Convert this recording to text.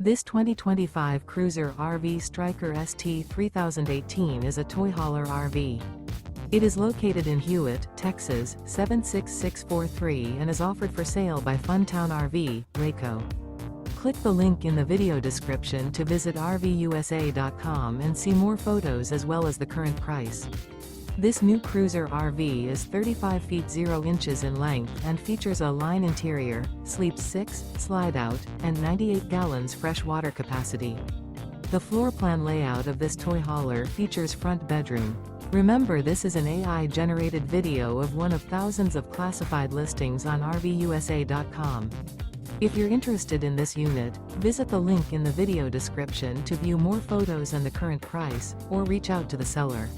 This 2025 Cruiser RV Stryker ST3018 is a toy hauler RV. It is located in Hewitt, Texas, 76643 and is offered for sale by Funtown RV, Waco. Click the link in the video description to visit RVUSA.com and see more photos as well as the current price. This new Cruiser RV is 35 feet 0 inches in length and features a line interior, sleeps 6, slide-out, and 98 gallons fresh water capacity. The floor plan layout of this toy hauler features front bedroom. Remember, this is an AI-generated video of one of thousands of classified listings on RVUSA.com. If you're interested in this unit, visit the link in the video description to view more photos and the current price, or reach out to the seller.